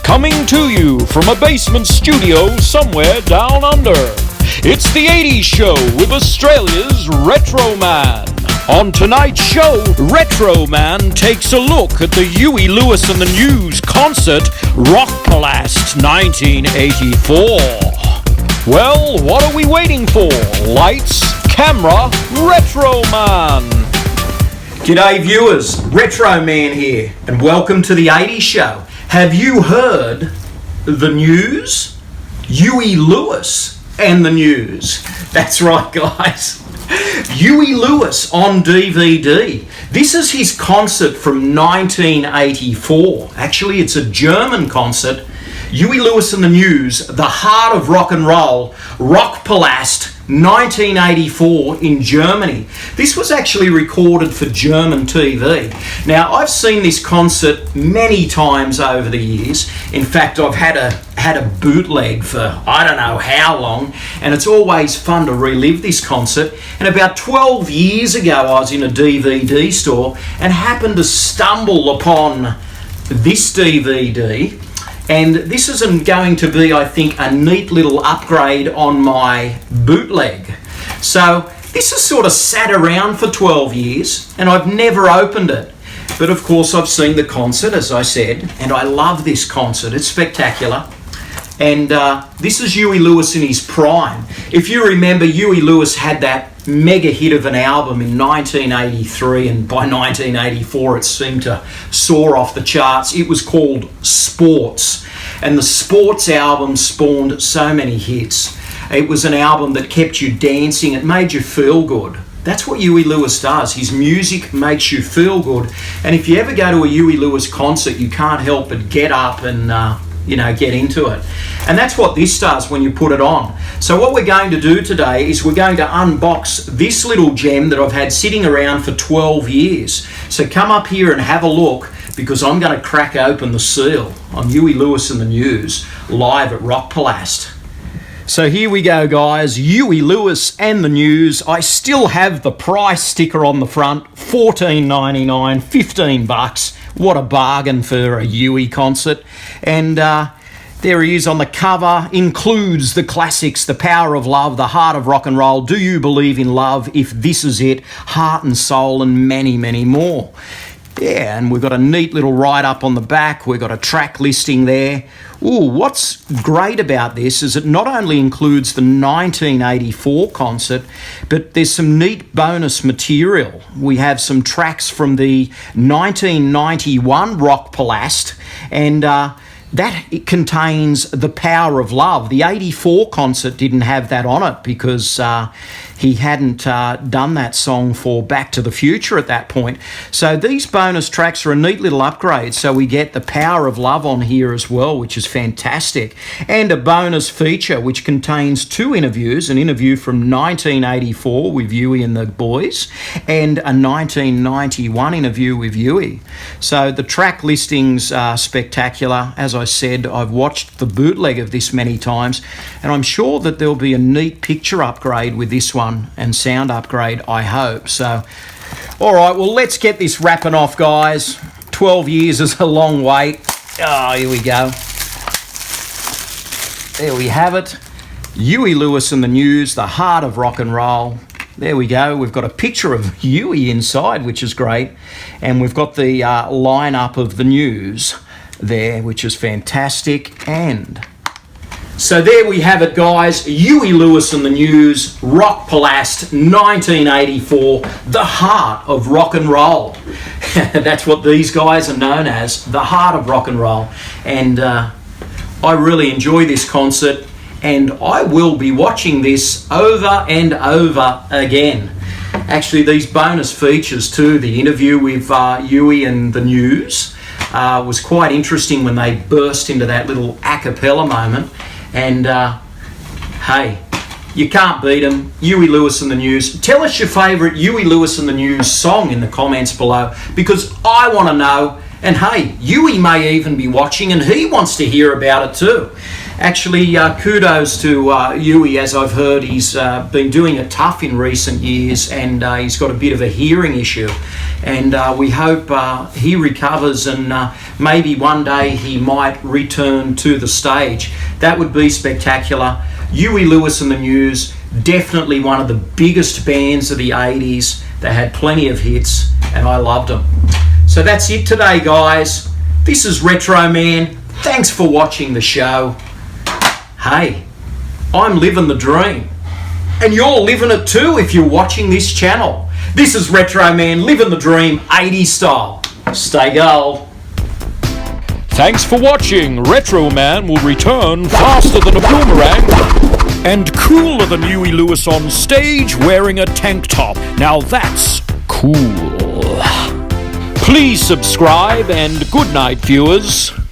Coming to you from a basement studio somewhere down under, it's the 80s Show with Australia's Retro Man. On tonight's show, Retro Man takes a look at the Huey Lewis and the News concert, Rockpalast 1984. Well, what are we waiting for? Lights, camera, Retro Man. G'day viewers, Retro Man here, and welcome to the 80s Show. Have you heard the news? Huey Lewis and the News. That's right, guys. Huey Lewis on DVD. This is his concert from 1984. Actually, it's a German concert. Huey Lewis and the News, the heart of rock and roll, Rockpalast 1984 in Germany. This was actually recorded for German TV. Now, I've seen this concert many times over the years. In fact, I've had a bootleg for I don't know how long, and it's always fun to relive this concert. And about 12 years ago, I was in a DVD store and happened to stumble upon this DVD. And this isn't going to be, I think, a neat little upgrade on my bootleg. So this has sort of sat around for 12 years and I've never opened it. But of course I've seen the concert, as I said, and I love this concert. It's spectacular. And this is Huey Lewis in his prime. If you remember, Huey Lewis had that mega hit of an album in 1983, and by 1984 it seemed to soar off the charts. It was called Sports, and the Sports album spawned so many hits. It was an album that kept you dancing. It made you feel good. That's what Huey Lewis does. His music makes you feel good, and if you ever go to a Huey Lewis concert, you can't help but get up and get into it. And that's what this does when you put it on. So what we're going to do today is we're going to unbox this little gem that I've had sitting around for 12 years. So come up here and have a look, because I'm going to crack open the seal on Huey Lewis and the News live at Rockpalast. So here we go, guys. Huey Lewis and the News. I still have the price sticker on the front, $14.99, $15. What a bargain for a Huey concert. And there he is on the cover. Includes the classics, The Power of Love, The Heart of Rock and Roll, Do You Believe in Love, If This Is It, Heart and Soul, and many, many more. Yeah, and we've got a neat little write-up on the back. We've got a track listing there. Ooh, what's great about this is it not only includes the 1984 concert, but there's some neat bonus material. We have some tracks from the 1991 Rockpalast, and that it contains The Power of Love. The 84 concert didn't have that on it because he hadn't done that song for Back to the Future at that point. So these bonus tracks are a neat little upgrade. So we get The Power of Love on here as well, which is fantastic. And a bonus feature which contains two interviews, an interview from 1984 with Huey and the boys and a 1991 interview with Huey. So the track listings are spectacular. As I said, I've watched the bootleg of this many times, and I'm sure that there'll be a neat picture upgrade with this one and sound upgrade, I hope. So, all right, well, let's get this wrapping off, guys. 12 years is a long wait. Oh, here we go. There we have it. Huey Lewis and the News, the heart of rock and roll. There we go. We've got a picture of Huey inside, which is great. And we've got the lineup of the News there, which is fantastic. And so there we have it, guys. Huey Lewis and the News, Rockpalast 1984, the heart of rock and roll. That's what these guys are known as, the heart of rock and roll. And I really enjoy this concert, and I will be watching this over and over again. Actually, these bonus features too, the interview with Huey and the News, was quite interesting when they burst into that little a cappella moment. And hey, you can't beat them. Huey Lewis and the News. Tell us your favourite Huey Lewis and the News song in the comments below, because I want to know. And hey, Huey may even be watching and he wants to hear about it too. Actually, kudos to Huey. As I've heard, he's been doing it tough in recent years, and he's got a bit of a hearing issue. And we hope he recovers, and maybe one day he might return to the stage. That would be spectacular. Huey Lewis and the News, definitely one of the biggest bands of the 80s. They had plenty of hits, and I loved them. So that's it today, guys. This is Retro Man. Thanks for watching the show. Hey, I'm living the dream. And you're living it too if you're watching this channel. This is Retro Man, living the dream, 80s style. Stay gold. Thanks for watching. Retro Man will return faster than a boomerang and cooler than Huey Lewis on stage wearing a tank top. Now that's cool. Please subscribe and good night, viewers.